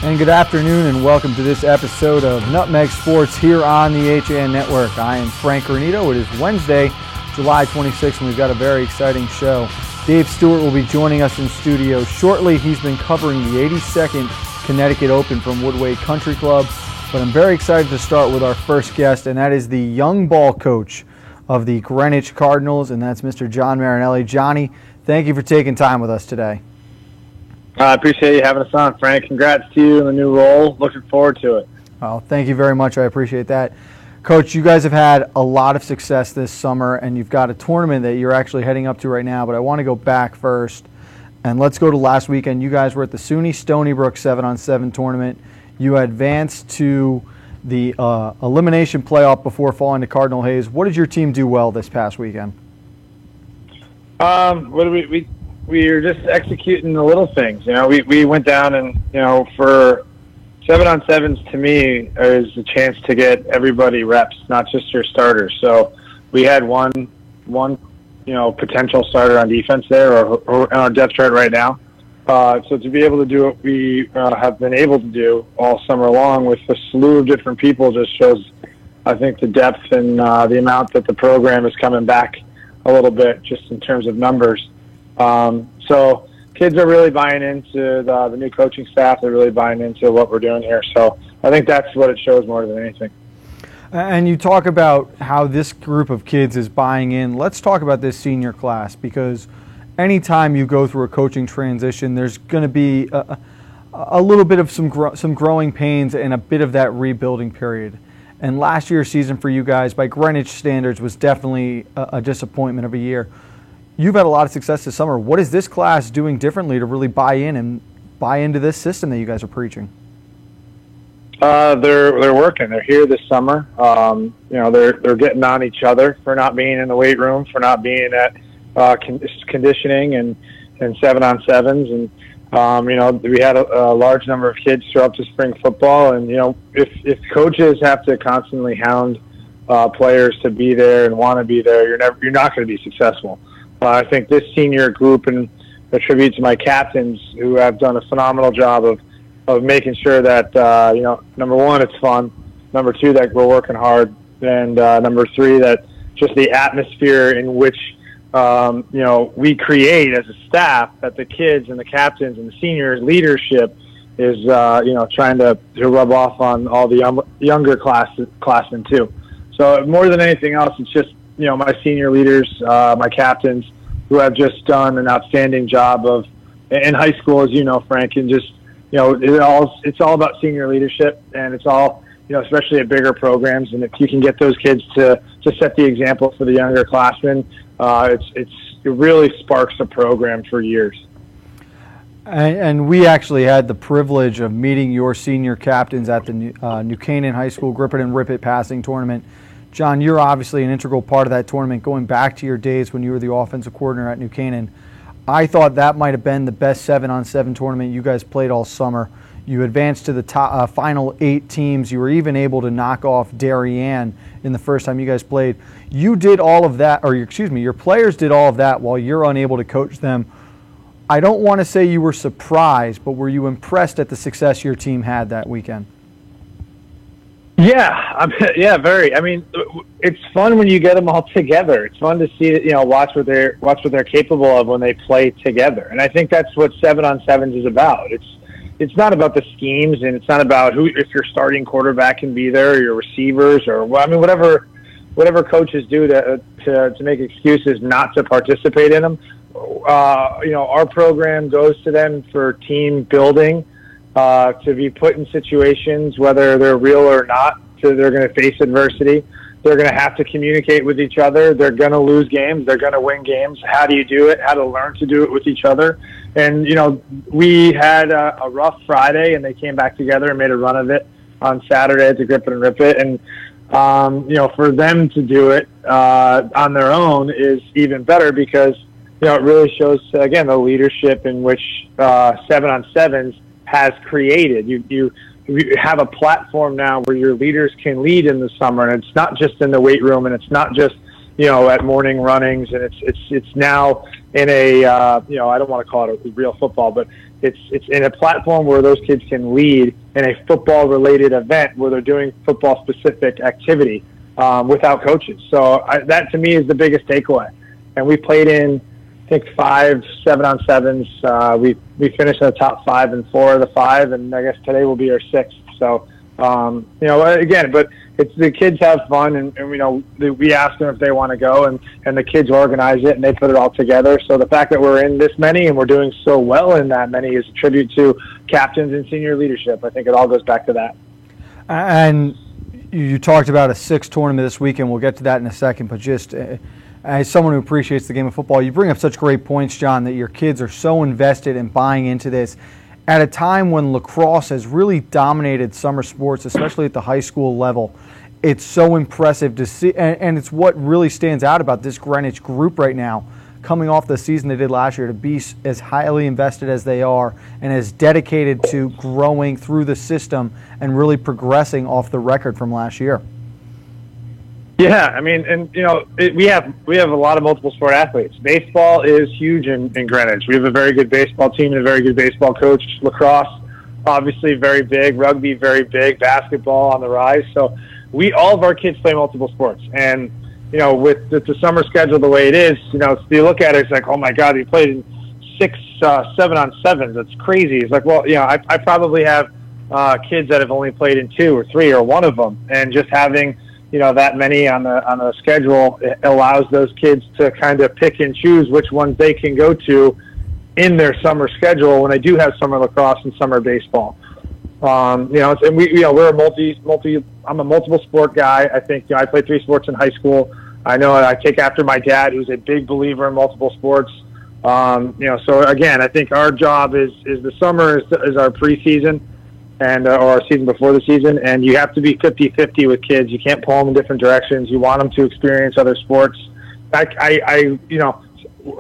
And good afternoon and welcome to this episode of Nutmeg Sports here on the HAN Network. I am Frank Granito. It is Wednesday, July 26th, and we've got a very exciting show. Dave Stewart will be joining us in studio shortly. He's been covering the 82nd Connecticut Open from Woodway Country Club. But I'm very excited to start with our first guest, and that is the young ball coach of the Greenwich Cardinals, and that's Mr. John Marinelli. Johnny, thank you for taking time with us today. I appreciate you having us on, Frank. Congrats to you in the new role. Looking forward to it. Well, thank you very much. I appreciate that. Coach, you guys have had a lot of success this summer, and you've got a tournament that you're actually heading up to right now, but I want to go back first, and let's go to last weekend. You guys were at the SUNY Stony Brook 7-on-7 tournament. You advanced to the elimination playoff before falling to Cardinal Hayes. What did your team do well this past weekend? We were just executing the little things. You know, we went down and, you know, for 7-on-7s to me is a chance to get everybody reps, not just your starters. So we had one potential starter on defense there or on our depth chart right now. So to be able to do what we have been able to do all summer long with a slew of different people just shows, I think, the depth and the amount that the program is coming back a little bit just in terms of numbers. So kids are really buying into the new coaching staff. They're really buying into what we're doing here. So I think that's what it shows more than anything. And you talk about how this group of kids is buying in. Let's talk about this senior class, because anytime you go through a coaching transition, there's going to be a little bit of some growing pains and a bit of that rebuilding period. And last year's season for you guys, by Greenwich standards, was definitely a disappointment of a year. You've had a lot of success this summer. What is this class doing differently to really buy into this system that you guys are preaching? They're working. They're here this summer. They're getting on each other for not being in the weight room, for not being at conditioning and 7-on-7s. And we had a large number of kids show up to spring football. And if coaches have to constantly hound players to be there and want to be there, you're not going to be successful. I think this senior group, and a tribute to my captains who have done a phenomenal job of making sure that, number one, it's fun, number two, that we're working hard, and number three, that just the atmosphere in which, we create as a staff, that the kids and the captains and the senior leadership is, trying to rub off on all the younger classmen too. So more than anything else, it's just, my senior leaders, my captains, who have just done an outstanding job in high school, as you know, Frank, and just, it's all about senior leadership, and it's all, especially at bigger programs. And if you can get those kids to set the example for the younger classmen, it really sparks a program for years. And we actually had the privilege of meeting your senior captains at the New Canaan High School Grip It and Rip It passing tournament. John, you're obviously an integral part of that tournament, going back to your days when you were the offensive coordinator at New Canaan. I thought that might have been the best 7-on-7 tournament you guys played all summer. You advanced to the top, final 8 teams. You were even able to knock off Darien in the first time you guys played. You did all of that, your players did all of that while you're unable to coach them. I don't want to say you were surprised, but were you impressed at the success your team had that weekend? Yeah, very. I mean, it's fun when you get them all together. It's fun to see, watch what they're capable of when they play together. And I think that's what 7-on-7s is about. It's not about the schemes, and it's not about if your starting quarterback can be there, or your receivers, or whatever coaches do to make excuses not to participate in them. Our program goes to them for team building. To be put in situations, whether they're real or not, so they're going to face adversity. They're going to have to communicate with each other. They're going to lose games. They're going to win games. How do you do it? How to learn to do it with each other. And, we had a rough Friday, and they came back together and made a run of it on Saturday to Grip It and Rip It. And, for them to do it on their own is even better because, it really shows, again, the leadership in which 7-on-7s has created. You have a platform now where your leaders can lead in the summer, and it's not just in the weight room, and it's not just at morning runnings, and it's now in a I don't want to call it a real football, but it's in a platform where those kids can lead in a football-related event where they're doing football-specific activity without coaches. So that, to me, is the biggest takeaway. And we played in, I think, 5 7-on-7s. We finished in the top 5 in 4 of the 5, and I guess today will be our 6th. So, again, but it's the kids have fun, and we ask them if they want to go, and the kids organize it, and they put it all together. So the fact that we're in this many and we're doing so well in that many is a tribute to captains and senior leadership. I think it all goes back to that. And you talked about a 6th tournament this weekend. We'll get to that in a second, but just as someone who appreciates the game of football, you bring up such great points, John, that your kids are so invested in buying into this at a time when lacrosse has really dominated summer sports, especially at the high school level. It's so impressive to see, and it's what really stands out about this Greenwich group right now, coming off the season they did last year, to be as highly invested as they are and as dedicated to growing through the system and really progressing off the record from last year. Yeah, I mean, and we have a lot of multiple sport athletes. Baseball is huge in Greenwich. We have a very good baseball team and a very good baseball coach. Lacrosse, obviously, very big. Rugby, very big. Basketball on the rise. So all of our kids play multiple sports. And with the summer schedule the way it is, you look at it, it's like, oh my God, he played in 6 7-on-7s. That's crazy. It's like, well, I probably have kids that have only played in 2 or 3 or 1 of them, and just having that many on the schedule, it allows those kids to kind of pick and choose which ones they can go to in their summer schedule when they do have summer lacrosse and summer baseball. And we're a I'm a multiple sport guy. I think I played 3 sports in high school. I know I take after my dad, who's a big believer in multiple sports. So again, I think our job is the summer is our preseason, and or our season before the season, and you have to be 50-50 with kids. You can't pull them in different directions. You want them to experience other sports.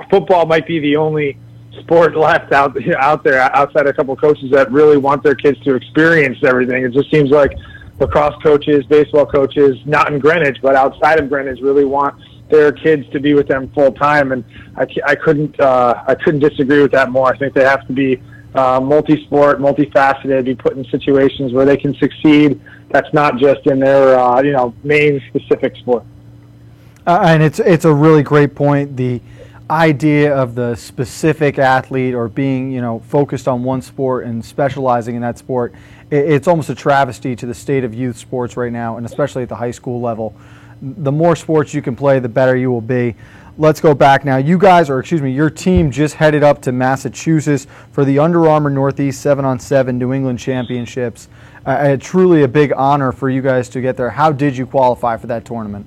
Football might be the only sport left out there outside a couple coaches that really want their kids to experience everything. It just seems like lacrosse coaches, baseball coaches, not in Greenwich, but outside of Greenwich, really want their kids to be with them full time. And I couldn't disagree with that more. I think they have to be multi-sport, multifaceted, be put in situations where they can succeed. That's not just in their main specific sport. And it's a really great point. The idea of the specific athlete or being focused on one sport and specializing in that sport, it's almost a travesty to the state of youth sports right now, and especially at the high school level. The more sports you can play, the better you will be. Let's go back now. Your team just headed up to Massachusetts for the Under Armour Northeast 7-on-7 New England Championships. Truly a big honor for you guys to get there. How did you qualify for that tournament?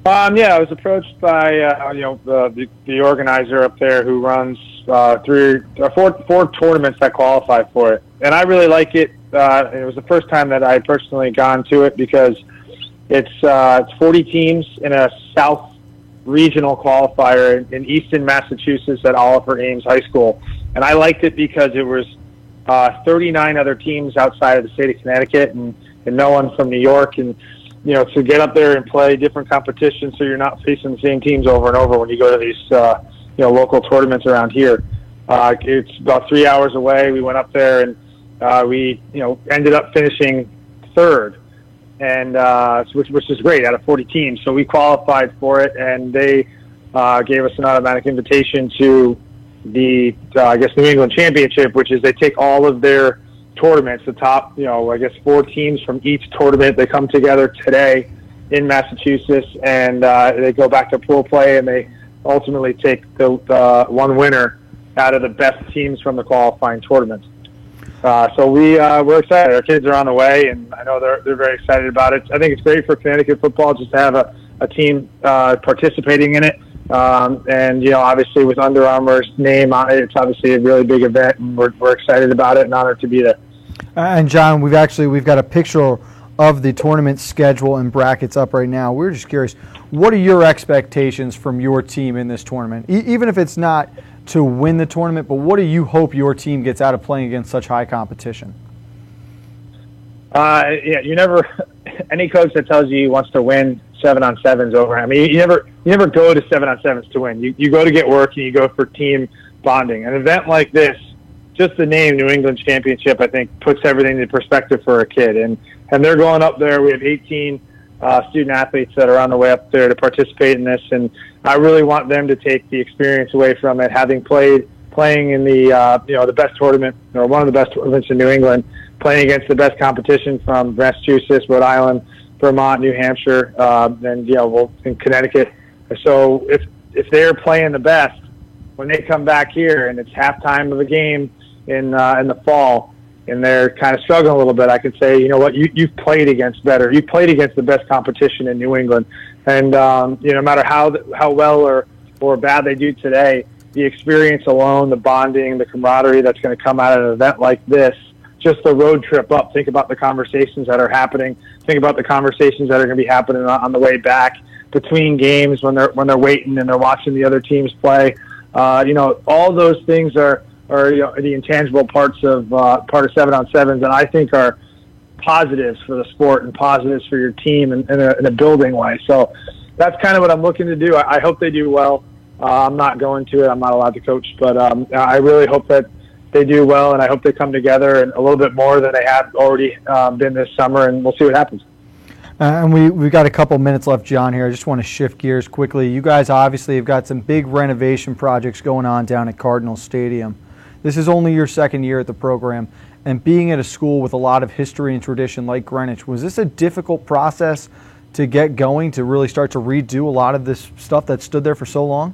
I was approached by the organizer up there who runs 4 tournaments that qualify for it, and I really like it. It was the first time that I personally gone to it because it's 40 teams in a South regional qualifier in Easton, Massachusetts at Oliver Ames High School. And I liked it because it was 39 other teams outside of the state of Connecticut and no one from New York. And, to get up there and play different competitions so you're not facing the same teams over and over when you go to these, local tournaments around here. It's about 3 hours away. We went up there and we ended up finishing 3rd. And which is great out of 40 teams. So we qualified for it, and they gave us an automatic invitation to the New England Championship, which is they take all of their tournaments, the top 4 teams from each tournament. They come together today in Massachusetts, and they go back to pool play, and they ultimately take the one winner out of the best teams from the qualifying tournaments. So we're excited. Our kids are on the way, and I know they're very excited about it. I think it's great for Connecticut football just to have a team participating in it. And obviously with Under Armour's name on it, it's obviously a really big event, and we're excited about it and honored to be there. And John, we've got a picture of the tournament schedule and brackets up right now. We're just curious, what are your expectations from your team in this tournament? Even if it's not to win the tournament, but what do you hope your team gets out of playing against such high competition? You never, any coach that tells you he wants to win 7-on-7s over. I mean, you never go to 7-on-7s to win. You go to get work, and you go for team bonding. An event like this just the name New England Championship, I think, puts everything into perspective for a kid. And they're going up there. We have 18 student athletes that are on the way up there to participate in this, and I really want them to take the experience away from it, having playing in the the best tournament, or one of the best tournaments in New England, playing against the best competition from Massachusetts, Rhode Island, Vermont, New Hampshire, and in Connecticut. So if they're playing the best, when they come back here and it's halftime of a game in the fall, and they're kind of struggling a little bit, I can say, you know what, you've played against better. You played against the best competition in New England, and no matter how well or bad they do today, the experience alone, the bonding, the camaraderie that's going to come out of an event like this, just the road trip up. Think about the conversations that are happening. Think about the conversations that are going to be happening on the way back between games when they're waiting and they're watching the other teams play. All those things are the intangible parts of 7-on-7s, and I think are positives for the sport and positives for your team in a building way. So that's kind of what I'm looking to do. I hope they do well. I'm not going to it. I'm not allowed to coach, but I really hope that they do well, and I hope they come together and a little bit more than they have already been this summer, and we'll see what happens. And we've got a couple minutes left, John, here. I just want to shift gears quickly. You guys obviously have got some big renovation projects going on down at Cardinal Stadium. This is only your second year at the program, and being at a school with a lot of history and tradition like Greenwich, was this a difficult process to get going, to really start to redo a lot of this stuff that stood there for so long?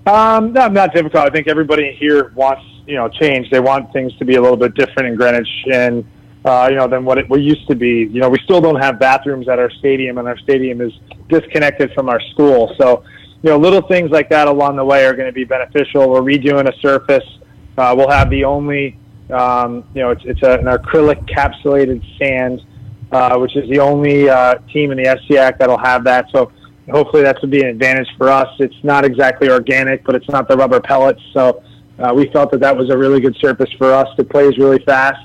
No, not difficult. I think everybody here wants, change. They want things to be a little bit different in Greenwich and, than what it used to be. We still don't have bathrooms at our stadium, and our stadium is disconnected from our school. So, little things like that along the way are going to be beneficial. We're redoing a surface. We'll have the only, it's an acrylic capsulated sand, which is the only team in the SCAC that'll have that. So hopefully that's going to be an advantage for us. It's not exactly organic, but it's not the rubber pellets. So we felt that was a really good surface for us. It plays really fast,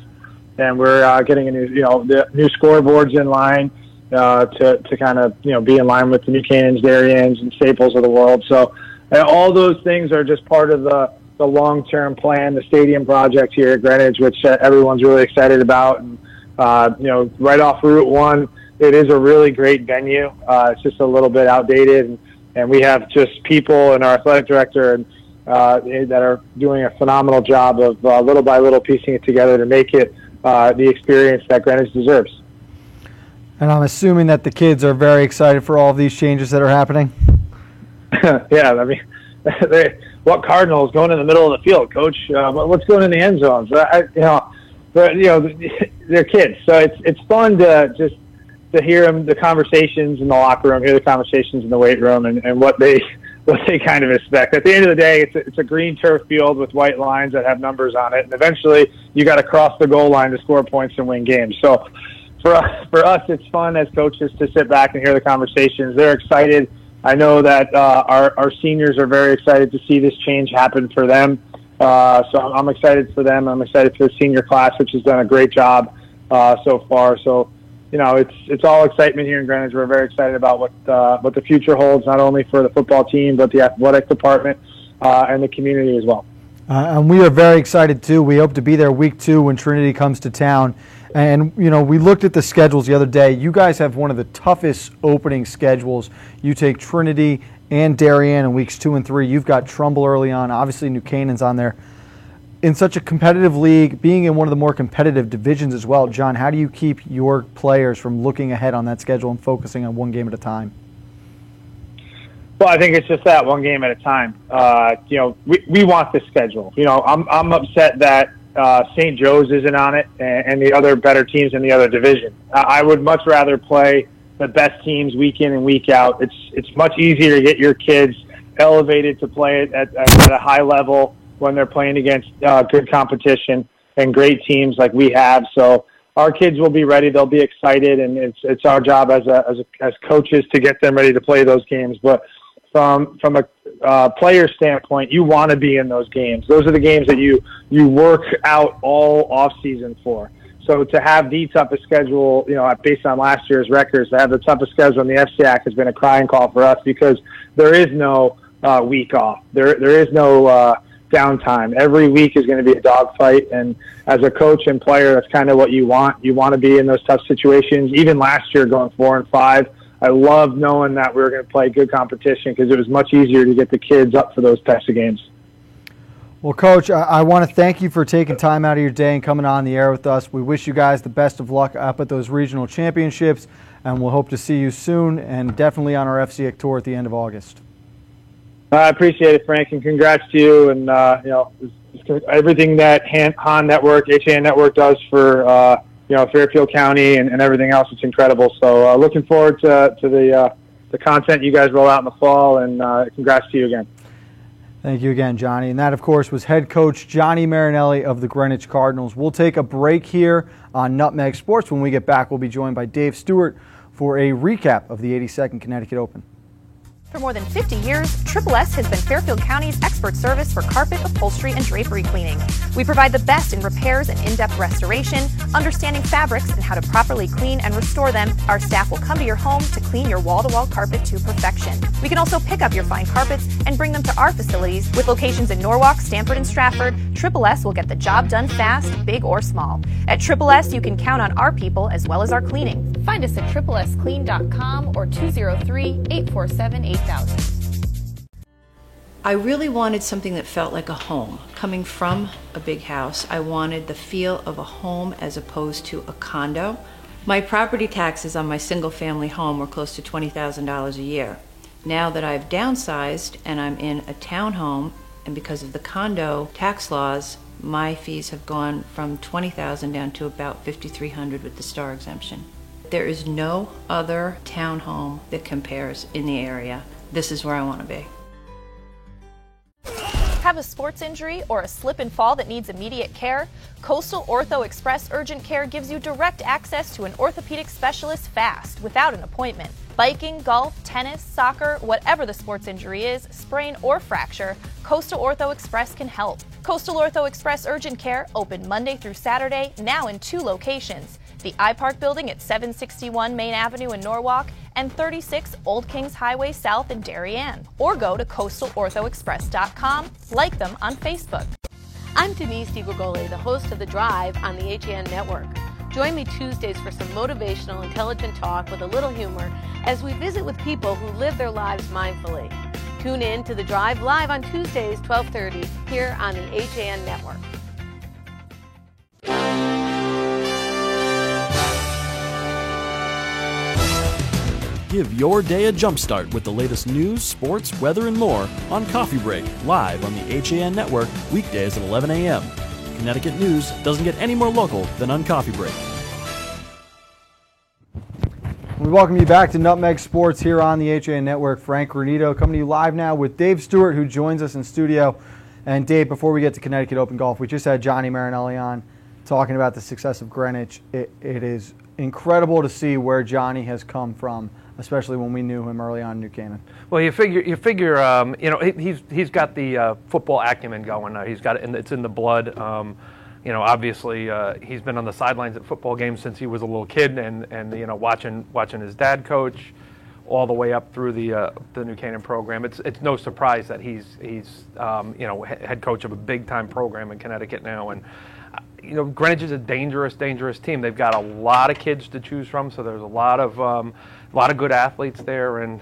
and we're getting a new, the new scoreboards in line to kind of, be in line with the New Canaans, Darians, and Staples of the world. So all those things are just part of the long-term plan, the stadium project here at Greenwich, which everyone's really excited about. And, right off Route 1, it is a really great venue. It's just a little bit outdated, and we have just people and our athletic director and that are doing a phenomenal job of little by little piecing it together to make it the experience that Greenwich deserves. And I'm assuming that the kids are very excited for all of these changes that are happening. Yeah, I mean, what Cardinals going in the middle of the field, Coach? What's going in the end zones? They're kids, so it's fun to hear them, the conversations in the locker room, hear the conversations in the weight room, and what they kind of expect. At the end of the day, it's a green turf field with white lines that have numbers on it, and eventually you got to cross the goal line to score points and win games. So for us, it's fun as coaches to sit back and hear the conversations. They're excited. I know that our seniors are very excited to see this change happen for them. So I'm excited for them. I'm excited for the senior class, which has done a great job so far. So, it's all excitement here in Greenwich. We're very excited about what the future holds, not only for the football team, but the athletic department and the community as well. And we are very excited, too. We hope to be there week 2 when Trinity comes to town. And, we looked at the schedules the other day. You guys have one of the toughest opening schedules. You take Trinity and Darien in weeks 2 and 3. You've got Trumbull early on. Obviously, New Canaan's on there. In such a competitive league, being in one of the more competitive divisions as well, John, how do you keep your players from looking ahead on that schedule and focusing on one game at a time? Well, I think it's just that, one game at a time. We want this schedule. I'm upset that St. Joe's isn't on it and the other better teams in the other division. I would much rather play the best teams week in and week out. It's much easier to get your kids elevated to play it at a high level when they're playing against good competition and great teams like we have. So our kids will be ready. They'll be excited, and it's our job as coaches to get them ready to play those games. But from a player standpoint, you want to be in those games. Those are the games that you work out all off season for. So to have the toughest schedule, based on last year's records, to have the toughest schedule in the FCAC has been a crying call for us, because there is no week off. There is no downtime. Every week is going to be a dogfight, and as a coach and player, that's kind of what you want. You want to be in those tough situations. Even last year, going 4-5, I loved knowing that we were going to play good competition because it was much easier to get the kids up for those types of games. Well, Coach, I want to thank you for taking time out of your day and coming on the air with us. We wish you guys the best of luck up at those regional championships, and we'll hope to see you soon and definitely on our FCIC tour at the end of August. I appreciate it, Frank, and congrats to you and everything that Han Network, HAN Network does for Fairfield County and everything else. It's incredible. So looking forward to the content you guys roll out in the fall, and congrats to you again. Thank you again, Johnny. And that, of course, was head coach Johnny Marinelli of the Greenwich Cardinals. We'll take a break here on Nutmeg Sports. When we get back, we'll be joined by Dave Stewart for a recap of the 82nd Connecticut Open. For more than 50 years, Triple S has been Fairfield County's expert service for carpet, upholstery, and drapery cleaning. We provide the best in repairs and in-depth restoration, understanding fabrics and how to properly clean and restore them. Our staff will come to your home to clean your wall-to-wall carpet to perfection. We can also pick up your fine carpets and bring them to our facilities. With locations in Norwalk, Stamford, and Stratford, Triple S will get the job done fast, big or small. At Triple S, you can count on our people as well as our cleaning. Find us at triplesclean.com or 203-847-8000. I really wanted something that felt like a home. Coming from a big house, I wanted the feel of a home as opposed to a condo. My property taxes on my single-family home were close to $20,000 a year. Now that I've downsized and I'm in a townhome, and because of the condo tax laws, my fees have gone from $20,000 down to about $5,300 with the star exemption. There is no other townhome that compares in the area. This is where I want to be. Have a sports injury or a slip and fall that needs immediate care? Coastal Ortho Express Urgent Care gives you direct access to an orthopedic specialist fast, without an appointment. Biking, golf, tennis, soccer, whatever the sports injury is, sprain or fracture, Coastal Ortho Express can help. Coastal Ortho Express Urgent Care, open Monday through Saturday, now in 2 locations. The iPark building at 761 Main Avenue in Norwalk and 36 Old Kings Highway South in Darien. Or go to coastalorthoexpress.com, like them on Facebook. I'm Denise DiGregoli, the host of The Drive on the HAN Network. Join me Tuesdays for some motivational, intelligent talk with a little humor as we visit with people who live their lives mindfully. Tune in to The Drive live on Tuesdays, 12:30, here on the HAN Network. Give your day a jumpstart with the latest news, sports, weather, and more on Coffee Break, live on the HAN Network, weekdays at 11 a.m. Connecticut news doesn't get any more local than on Coffee Break. We welcome you back to Nutmeg Sports here on the HAN Network. Frank Granito coming to you live now with Dave Stewart, who joins us in studio. And Dave, before we get to Connecticut Open Golf, we just had Johnny Marinelli on talking about the success of Greenwich. It is incredible to see where Johnny has come from, especially when we knew him early on in New Canaan. Well, you figure, he's got the football acumen going. He's got it, and it's in the blood. Obviously, he's been on the sidelines at football games since he was a little kid, and watching his dad coach all the way up through the New Canaan program. It's no surprise that he's head coach of a big time program in Connecticut now, and Greenwich is a dangerous team. They've got a lot of kids to choose from, so there's a lot of good athletes there, and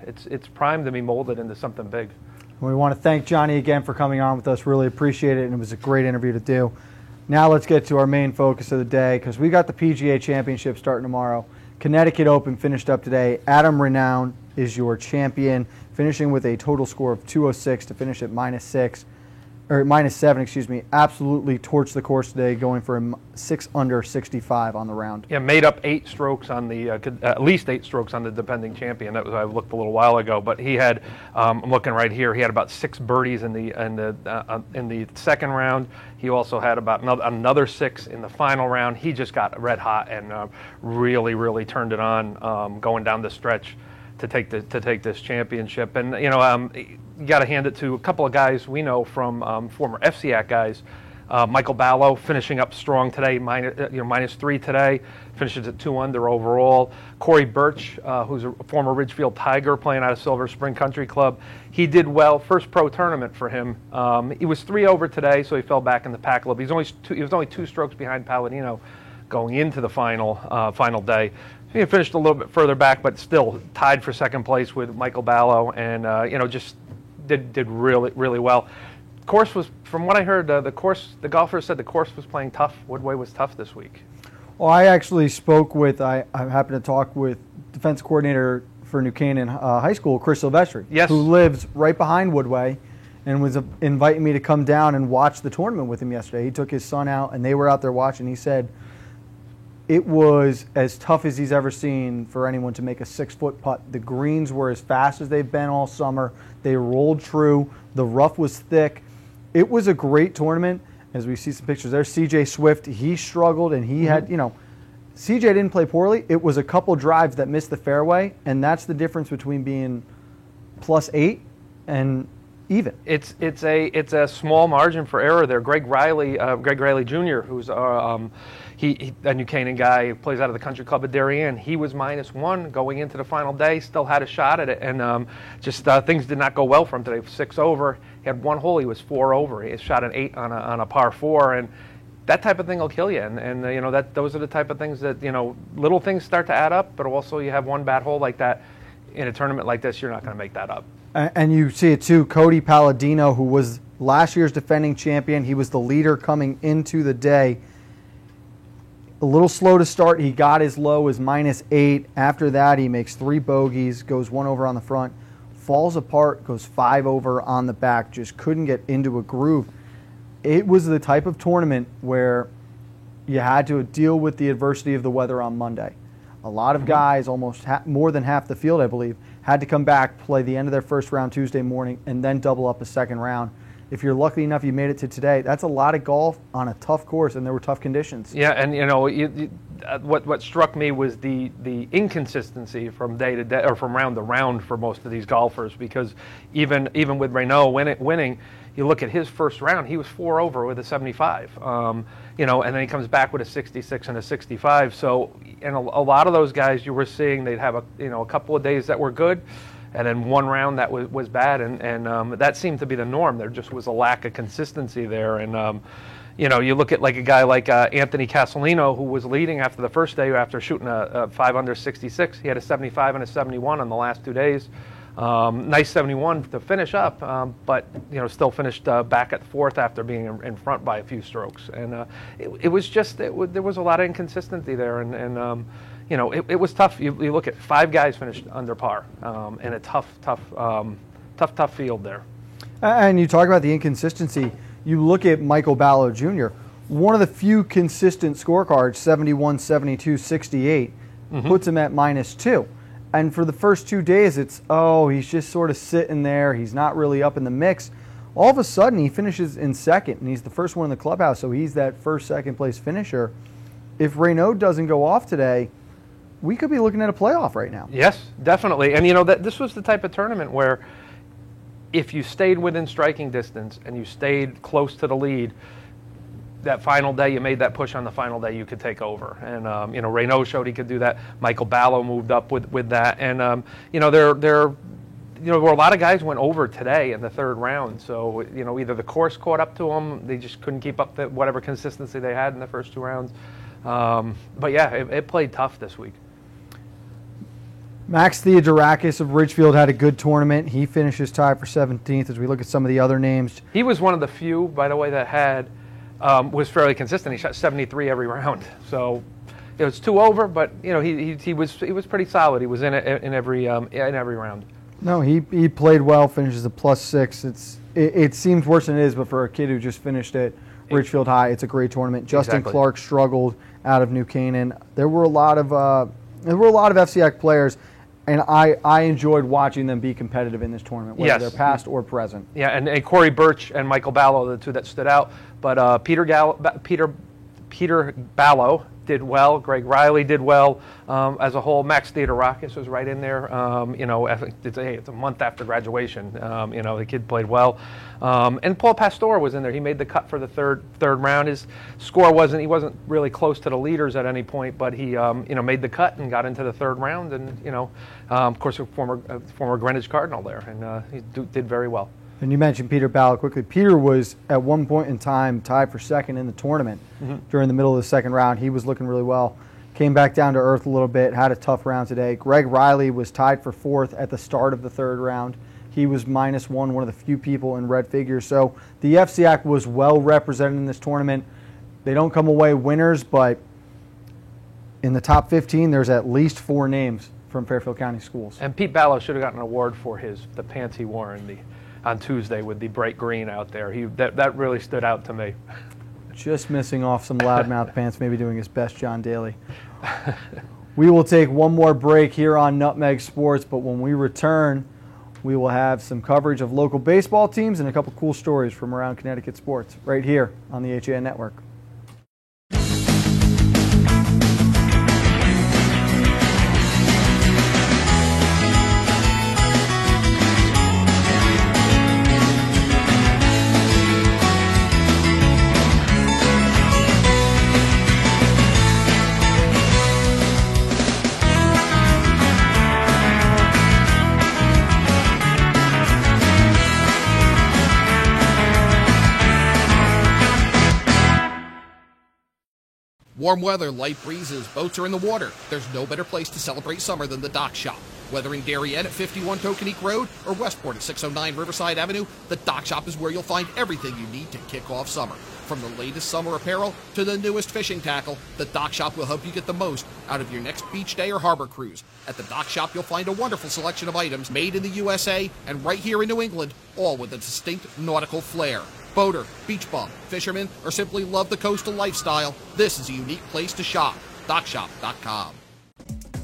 it's primed to be molded into something big. We want to thank Johnny again for coming on with us. Really appreciate it, and it was a great interview to do. Now let's get to our main focus of the day, because we got the PGA Championship starting tomorrow. Connecticut Open finished up today. Adam Renown is your champion, finishing with a total score of 206 to finish at -7, excuse me. Absolutely torched the course today, going for a 6 under 65 on the round. Yeah, made up 8 strokes on the at least 8 strokes on the defending champion. That was, I looked a little while ago, but he had I'm looking right here. He had about 6 birdies in the second round. He also had about another 6 in the final round. He just got red hot and really turned it on going down the stretch to take this championship. And you got to hand it to a couple of guys we know from former FCIAC guys. Michael Ballo finishing up strong today, -3 today, finishes at 2 under overall. Corey Birch, who's a former Ridgefield Tiger playing out of Silver Spring Country Club, he did well. First pro tournament for him. He was 3 over today, so he fell back in the pack a little bit. He was only 2 strokes behind Palladino going into the final day. He finished a little bit further back, but still tied for second place with Michael Ballo, and just did really well. Course was, from what I heard, the golfers said the course was playing tough. Woodway was tough this week. Well, I actually spoke with, I happened to talk with defense coordinator for New Canaan High School, Chris Silvestri, yes, who lives right behind Woodway, and was inviting me to come down and watch the tournament with him yesterday. He took his son out, and they were out there watching. He said it was as tough as he's ever seen for anyone to make a 6-foot putt. The greens were as fast as they've been all summer. They rolled true. The rough was thick. It was a great tournament. As we see some pictures there, CJ Swift, he struggled, and he had, CJ didn't play poorly. It was a couple drives that missed the fairway, and that's the difference between being +8 and even. It's a small margin for error there. Greg Riley Jr., who's he a New Canaan guy who plays out of the country club at Darien. He was -1 going into the final day. Still had a shot at it, and things did not go well for him today. 6 over. He had 1 hole. He was 4 over. He shot an 8 on a par 4, and that type of thing will kill you. And those are the type of things that little things start to add up. But also, you have one bad hole like that in a tournament like this, you're not going to make that up. And you see it too. Cody Palladino, who was last year's defending champion, he was the leader coming into the day. A little slow to start. He got as low as -8. After that, he makes 3 bogeys, goes 1 over on the front, falls apart, goes 5 over on the back, just couldn't get into a groove. It was the type of tournament where you had to deal with the adversity of the weather on Monday. A lot of guys, almost more than half the field, I believe, had to come back, play the end of their first round Tuesday morning, and then double up a second round. If you're lucky enough you made it to today, that's a lot of golf on a tough course, and there were tough conditions. Yeah, and what struck me was the inconsistency from day to day, or from round to round for most of these golfers, because even with Renaud winning, you look at his first round, he was 4 over with a 75, and then he comes back with a 66 and a 65. So, and a lot of those guys you were seeing, they'd have a couple of days that were good, and then 1 round that was bad, and that seemed to be the norm. There just was a lack of consistency there, and you look at like a guy like Anthony Castellino, who was leading after the first day after shooting a 5 under 66. He had a 75 and a 71 on the last 2 days. Nice 71 to finish up, but still finished back at 4th after being in front by a few strokes. And it was just there was a lot of inconsistency there, and it was tough. You look at 5 guys finished under par in a tough field there. And you talk about the inconsistency. You look at Michael Ballo Jr., one of the few consistent scorecards, 71, 72, 68, puts him at -2. And for the first 2 days, it's, he's just sort of sitting there. He's not really up in the mix. All of a sudden, he finishes in second, and he's the first one in the clubhouse, so he's that first, second-place finisher. If Renaud doesn't go off today, we could be looking at a playoff right now. Yes, definitely. And, this was the type of tournament where if you stayed within striking distance and you stayed close to the lead, that final day, you made that push on the final day, you could take over. And, Renaud showed he could do that. Michael Ballo moved up with that. And, there were a lot of guys went over today in the 3rd round. So, either the course caught up to them, they just couldn't keep up whatever consistency they had in the first 2 rounds. But, yeah, it played tough this week. Max Theodorakis of Ridgefield had a good tournament. He finishes tied for 17th as we look at some of the other names. He was one of the few, by the way, that was fairly consistent. He shot 73 every round, so it was 2 over. But he was pretty solid. He was in every round. No, he played well. Finishes a +6. It seems worse than it is, but for a kid who just finished at Ridgefield High, it's a great tournament. Justin Clark struggled out of New Canaan. There were a lot of FCX players, and I enjoyed watching them be competitive in this tournament, whether they're past or present. Yeah, and Corey Birch and Michael Ballo are the 2 that stood out. But Peter Peter Ballo did well. Greg Riley did well. As a whole, Max Theodorakis was right in there. It's a month after graduation. The kid played well. And Paul Pastore was in there. He made the cut for the third round. His score he wasn't really close to the leaders at any point, but he made the cut and got into the third round. And of course, a former Greenwich Cardinal there, and he did very well. And you mentioned Peter Ballo quickly. Peter was at one point in time tied for second in the tournament during the middle of the second round. He was looking really well. Came back down to earth a little bit, had a tough round today. Greg Riley was tied for fourth at the start of the third round. He was -1, one of the few people in red figures. So the FCIAC was well represented in this tournament. They don't come away winners, but in the top 15, there's at least 4 names from Fairfield County schools. And Pete Ballo should have gotten an award for the pants he wore on Tuesday with the bright green out there. That really stood out to me. Just missing off some loudmouth pants, maybe doing his best John Daly. We will take one more break here on Nutmeg Sports, but when we return, we will have some coverage of local baseball teams and a couple cool stories from around Connecticut sports right here on the HAN Network. Warm weather, light breezes, boats are in the water. There's no better place to celebrate summer than the Dock Shop. Whether in Darien at 51 Tokenique Road or Westport at 609 Riverside Avenue, the Dock Shop is where you'll find everything you need to kick off summer. From the latest summer apparel to the newest fishing tackle, the Dock Shop will help you get the most out of your next beach day or harbor cruise. At the Dock Shop, you'll find a wonderful selection of items made in the USA and right here in New England, all with a distinct nautical flair. Boater, beach bum, fisherman, or simply love the coastal lifestyle, this is a unique place to shop. DockShop.com.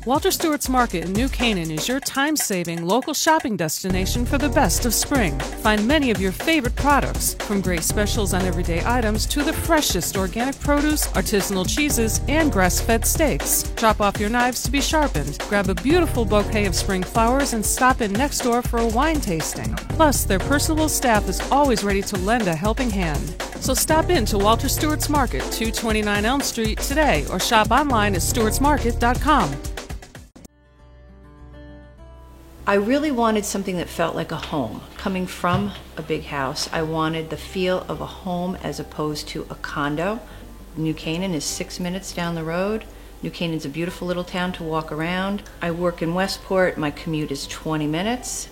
Walter Stewart's Market in New Canaan is your time-saving local shopping destination for the best of spring. Find many of your favorite products, from great specials on everyday items to the freshest organic produce, artisanal cheeses, and grass-fed steaks. Drop off your knives to be sharpened, grab a beautiful bouquet of spring flowers, and stop in next door for a wine tasting. Plus, their personable staff is always ready to lend a helping hand. So stop in to Walter Stewart's Market, 229 Elm Street today, or shop online at stewartsmarket.com. I really wanted something that felt like a home. Coming from a big house, I wanted the feel of a home as opposed to a condo. New Canaan is 6 minutes down the road. New Canaan's a beautiful little town to walk around. I work in Westport. My commute is 20 minutes.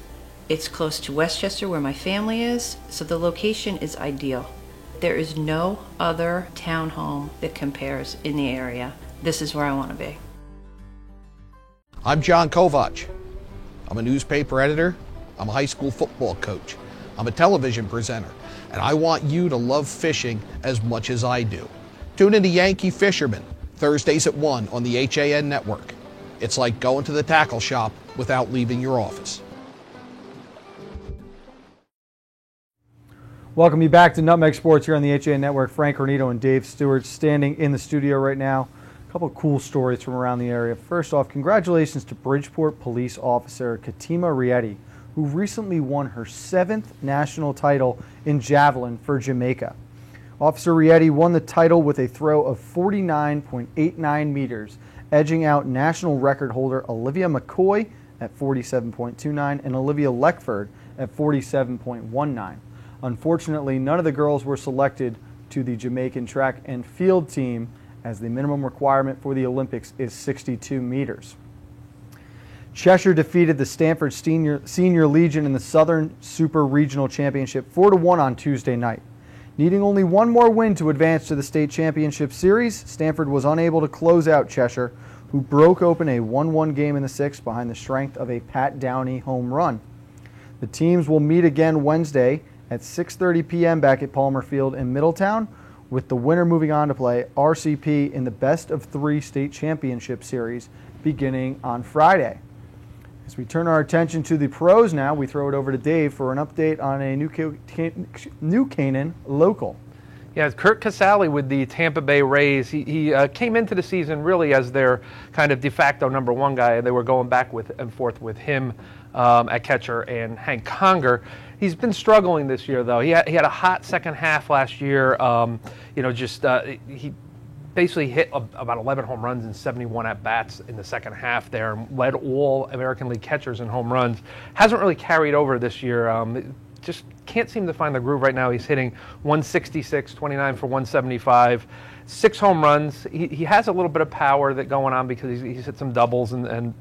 It's close to Westchester, where my family is, so the location is ideal. There is no other townhome that compares in the area. This is where I want to be. I'm John Kovach. I'm a newspaper editor, I'm a high school football coach, I'm a television presenter, and I want you to love fishing as much as I do. Tune in to Yankee Fisherman, Thursdays at 1 on the HAN Network. It's like going to the tackle shop without leaving your office. Welcome you back to Nutmeg Sports here on the HAN Network. Frank Cornito and Dave Stewart standing in the studio right now. A couple of cool stories from around the area. First off, congratulations to Bridgeport Police Officer Katima Rietti, who recently won her 7th national title in javelin for Jamaica. Officer Rietti won the title with a throw of 49.89 meters, edging out national record holder Olivia McCoy at 47.29 and Olivia Leckford at 47.19. Unfortunately, none of the girls were selected to the Jamaican track and field team, as the minimum requirement for the Olympics is 62 meters. Cheshire defeated the Stanford Senior Legion in the Southern Super Regional Championship 4-1 on Tuesday night. Needing only one more win to advance to the state championship series, Stanford was unable to close out Cheshire, who broke open a 1-1 game in the 6th behind the strength of a Pat Downey home run. The teams will meet again Wednesday at 6:30 p.m. back at Palmer Field in Middletown, with the winner moving on to play RCP in the best of 3 state championship series beginning on Friday. As we turn our attention to the pros now, we throw it over to Dave for an update on a New Canaan local. Yeah, Kurt Casale with the Tampa Bay Rays. He came into the season really as their kind of de facto number one guy. They were going back and forth with him at catcher and Hank Conger. He's been struggling this year, though. He had a hot second half last year. He basically hit about 11 home runs and 71 at-bats in the second half there, and led all American League catchers in home runs. Hasn't really carried over this year. Just can't seem to find the groove right now. He's hitting 166, 29 for 175, 6 home runs. He has a little bit of power that going on because he's hit some doubles,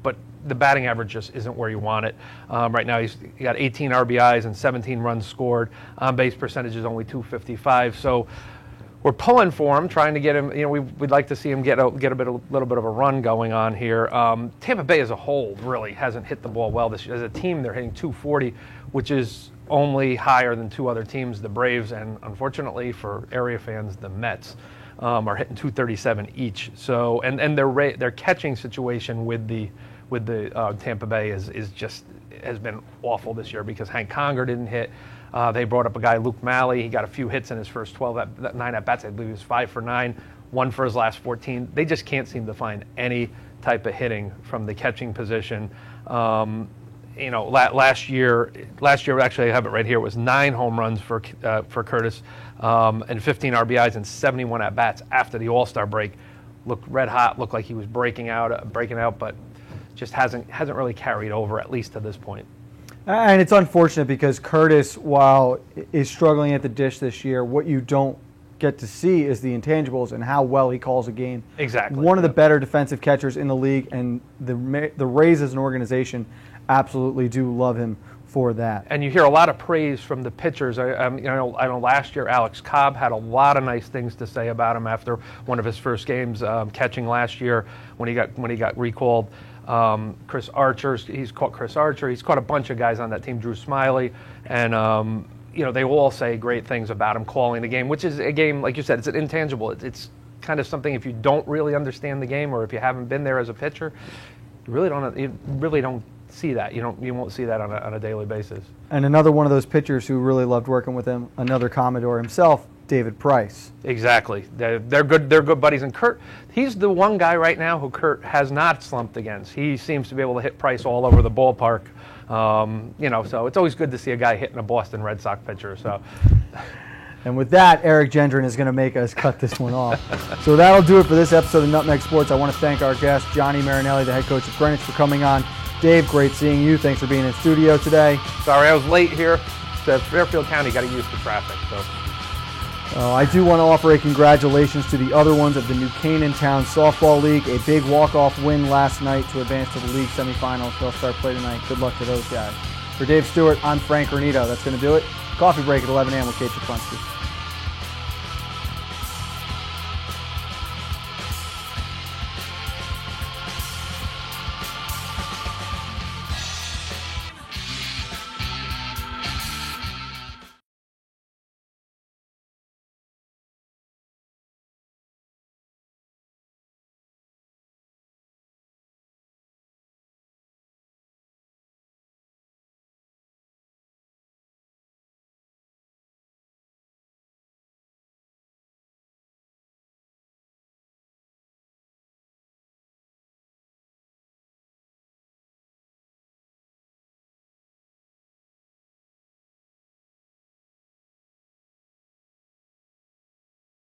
but the batting average just isn't where you want it. Right now he got 18 RBIs and 17 runs scored. Base percentage is only .255. So we're pulling for him, trying to get him. We'd like to see him get a little bit of a run going on here. Tampa Bay as a whole really hasn't hit the ball well this year. As a team, they're hitting .240, which is only higher than 2 other teams, the Braves, and unfortunately for area fans, the Mets are hitting .237 each. So and their catching situation with the Tampa Bay has been awful this year because Hank Conger didn't hit. They brought up a guy, Luke Malley. He got a few hits in his first 9 at-bats. I believe he was 5 for 9, 1 for his last 14. They just can't seem to find any type of hitting from the catching position. Last year, actually I have it right here, it was 9 home runs for Curtis and 15 RBIs and 71 at-bats after the All-Star break. Looked red hot, looked like he was breaking out, but just hasn't really carried over, at least to this point. And it's unfortunate because Curtis, while is struggling at the dish this year, what you don't get to see is the intangibles and how well he calls a game. Exactly. One of the better defensive catchers in the league, and the Rays as an organization absolutely do love him for that. And you hear a lot of praise from the pitchers. I know last year Alex Cobb had a lot of nice things to say about him after one of his first games catching last year when he got recalled. Chris Archer, he's caught a bunch of guys on that team, Drew Smiley, and they all say great things about him calling the game, which is a game, like you said, it's an intangible. It's kind of something, if you don't really understand the game or if you haven't been there as a pitcher, you really don't see that. You won't see that on a daily basis. And another one of those pitchers who really loved working with him, another Commodore himself, David Price. Exactly. They're good buddies. And Kurt, he's the one guy right now who Kurt has not slumped against. He seems to be able to hit Price all over the ballpark. So it's always good to see a guy hitting a Boston Red Sox pitcher. So. And with that, Eric Gendron is going to make us cut this one off. So that'll do it for this episode of Nutmeg Sports. I want to thank our guest, Johnny Marinelli, the head coach of Greenwich, for coming on. Dave, great seeing you. Thanks for being in studio today. Sorry I was late here. To Fairfield County, got to use the traffic. So. I do want to offer a congratulations to the other ones of the New Canaan Town Softball League. A big walk-off win last night to advance to the league semifinals. They'll start play tonight. Good luck to those guys. For Dave Stewart, I'm Frank Granito. That's going to do it. Coffee break at 11 a.m. with Kate Czaplinski.